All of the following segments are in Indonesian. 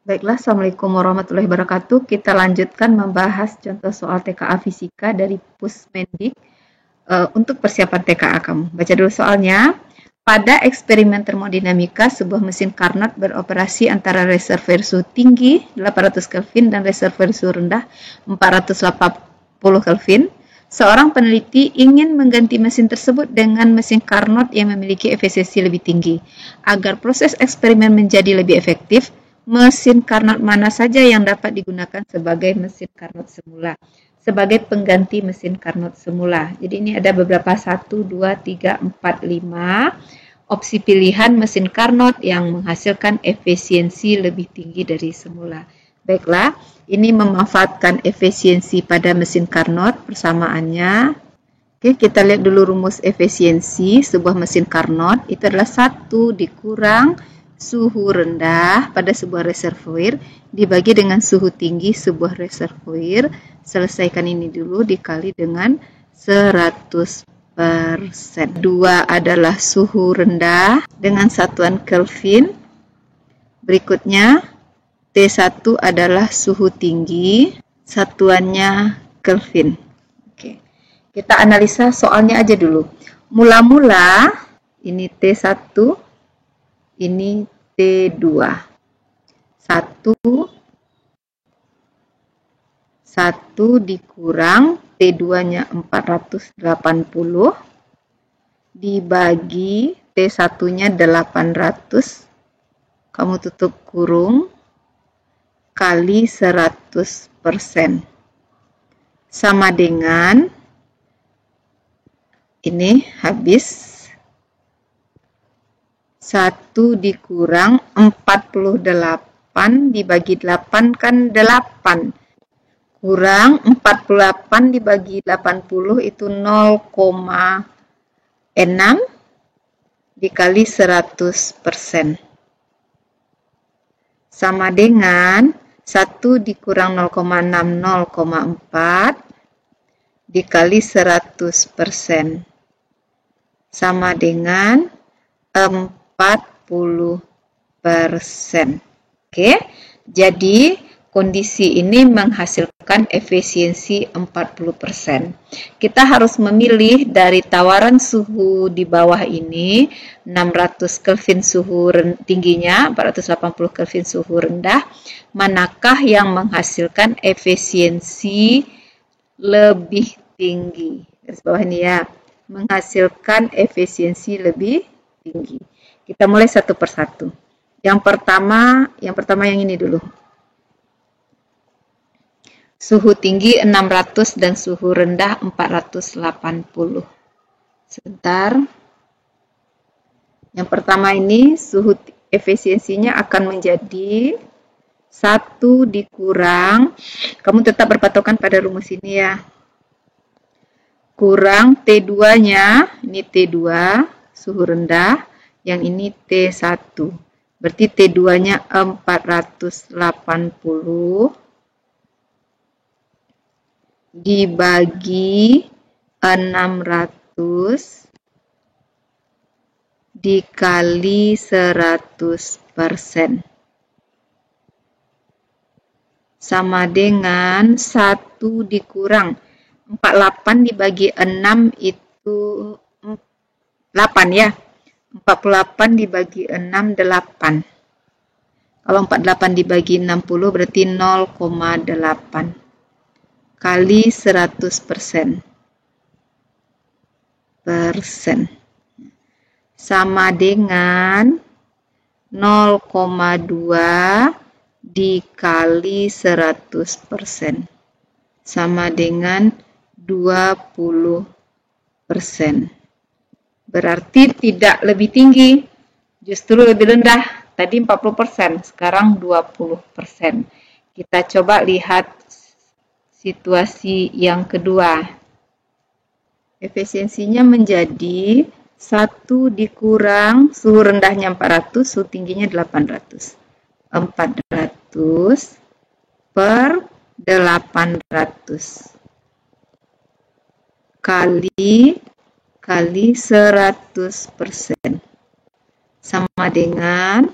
Baiklah, Assalamualaikum warahmatullahi wabarakatuh. Kita lanjutkan membahas contoh soal TKA Fisika dari Pusmendik untuk persiapan TKA kamu. Baca dulu soalnya. Pada eksperimen termodinamika, sebuah mesin Carnot beroperasi antara reservoir suhu tinggi 800 Kelvin dan reservoir suhu rendah 480 Kelvin. Seorang peneliti ingin mengganti mesin tersebut dengan mesin Carnot yang memiliki efisiensi lebih tinggi. Agar proses eksperimen menjadi lebih efektif, mesin Carnot mana saja yang dapat digunakan sebagai mesin Carnot semula, sebagai pengganti mesin Carnot semula. Jadi ini ada beberapa 1, 2, 3, 4, 5 opsi pilihan mesin Carnot yang menghasilkan efisiensi lebih tinggi dari semula. Baiklah, ini memanfaatkan efisiensi pada mesin Carnot persamaannya. Oke, kita lihat dulu rumus efisiensi sebuah mesin Carnot. Itu adalah 1 dikurang suhu rendah pada sebuah reservoir dibagi dengan suhu tinggi sebuah reservoir. Selesaikan ini dulu dikali dengan 100%. 2 adalah suhu rendah dengan satuan Kelvin. Berikutnya T1 adalah suhu tinggi, satuannya Kelvin. Oke. Kita analisa soalnya aja dulu. Mula-mula ini T1, ini T2. 1 dikurang T2-nya 480 dibagi T1-nya 800, kamu tutup kurung, kali 100%. Sama dengan, ini habis 1 dikurang 48 dibagi 8 kan 8. Kurang 48 dibagi 80 itu 0,6 dikali 100%. Sama dengan 1 dikurang 0,6, 0,4 dikali 100%. Sama dengan 40%. Oke, jadi kondisi ini menghasilkan efisiensi 40%. Kita harus memilih dari tawaran suhu di bawah ini, 600 Kelvin suhu tingginya, 480 Kelvin suhu rendah, manakah yang menghasilkan efisiensi lebih tinggi. Garis bawah ini ya, menghasilkan efisiensi lebih tinggi. Kita mulai satu persatu. Yang pertama yang ini dulu. Suhu tinggi 600 dan suhu rendah 480. Sebentar. Yang pertama ini suhu efisiensinya akan menjadi 1 dikurang, kamu tetap berpatokan pada rumus ini ya. Kurang T2-nya, ini T2, suhu rendah, yang ini T1. Berarti T2-nya 480 dibagi 600 dikali 100%. Sama dengan 1 dikurang 48 dibagi 6 itu 8 ya. 48 dibagi 6, 8. Kalau 48 dibagi 60 berarti 0,8. Kali 100%. Sama dengan 0,2 dikali 100%. Sama dengan 20%. Berarti tidak lebih tinggi, justru lebih rendah. Tadi 40%, sekarang 20%. Kita coba lihat situasi yang kedua. Efisiensinya menjadi 1 dikurang suhu rendahnya 400, suhu tingginya 800. 400 per 800 kali 100% sama dengan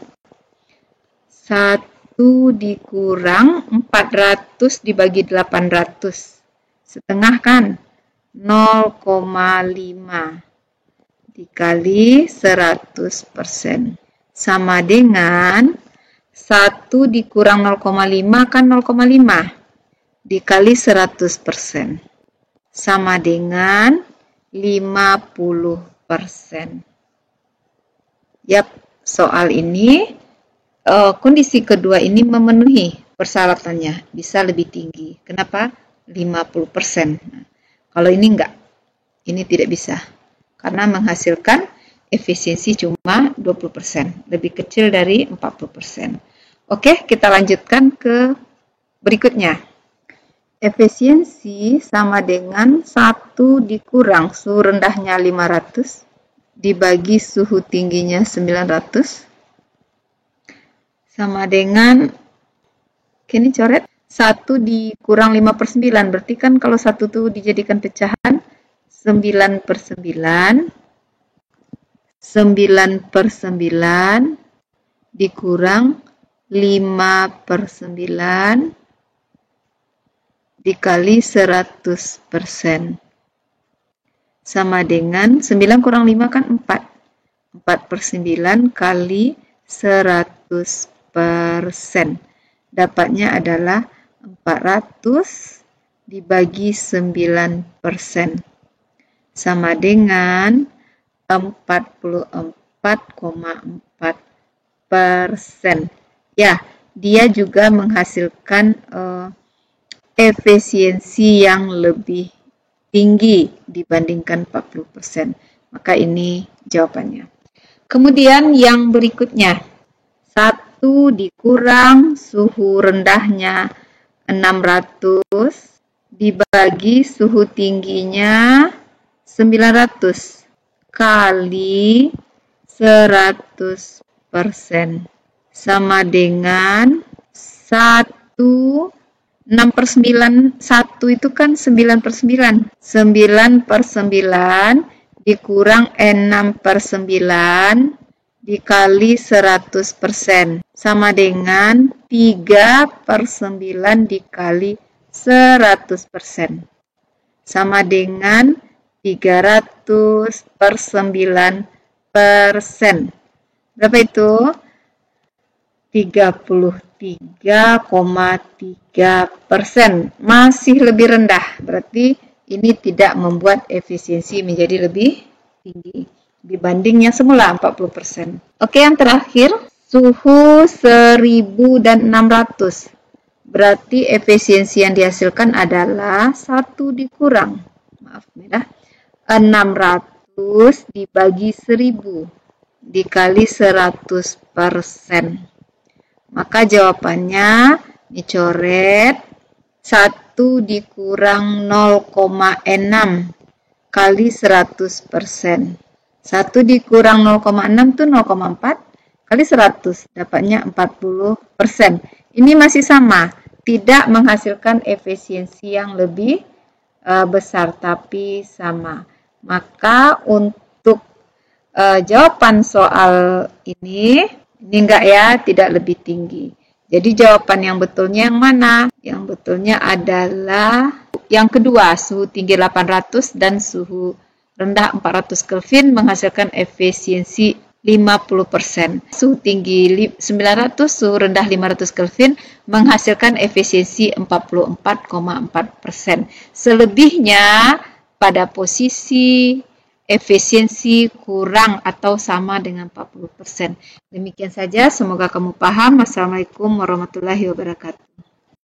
1 dikurang 400 dibagi 800. Setengah kan? 0,5 dikali 100%. Sama dengan 1 dikurang 0,5 kan 0,5 dikali 100%. Sama dengan 50%. Yap, soal ini kondisi kedua ini memenuhi persyaratannya, bisa lebih tinggi. Kenapa? 50%. Nah, kalau ini enggak, ini tidak bisa. Karena menghasilkan efisiensi cuma 20%, lebih kecil dari 40%. Oke, kita lanjutkan ke berikutnya. Efisiensi sama dengan 1 dikurang suhu rendahnya 500 dibagi suhu tingginya 900 sama dengan, ini coret, 1 dikurang 5/9, berarti kan kalau 1 itu dijadikan pecahan 9/9, 9/9 dikurang 5/9 dikali 100%. Sama dengan 9 kurang 5 kan 4. 4/9 kali 100%. Dapatnya adalah 400 dibagi 9%. Sama dengan 44,4%. Ya, dia juga menghasilkan efisiensi yang lebih tinggi dibandingkan 40%. Maka ini jawabannya. Kemudian yang berikutnya, 1 dikurang suhu rendahnya 600 dibagi suhu tingginya 900 kali 100% sama dengan 1 6/9, 1 itu kan 9/9. 9/9 dikurang 6/9 dikali 100% sama dengan 3/9 dikali 100% sama dengan 300/9%. Berapa itu? 33,3%. Masih lebih rendah. Berarti ini tidak membuat efisiensi menjadi lebih tinggi dibandingnya semula 40%. Oke, yang terakhir, suhu 1600. Berarti efisiensi yang dihasilkan adalah 1 dikurang, 600 dibagi 1000 dikali 100%. Maka jawabannya dicoret 1 dikurang 0,6 kali 100%. 1 dikurang 0,6 itu 0,4 kali 100, dapatnya 40%. Ini masih sama, tidak menghasilkan efisiensi yang lebih besar, tapi sama. Maka untuk jawaban soal ini enggak ya, tidak lebih tinggi. Jadi jawaban yang betulnya yang mana? Yang betulnya adalah yang kedua, suhu tinggi 800 dan suhu rendah 400 Kelvin menghasilkan efisiensi 50%. Suhu tinggi 900, suhu rendah 500 Kelvin menghasilkan efisiensi 44,4%. Selebihnya pada posisi efisiensi kurang atau sama dengan 40%. Demikian saja, semoga kamu paham. Wassalamualaikum warahmatullahi wabarakatuh.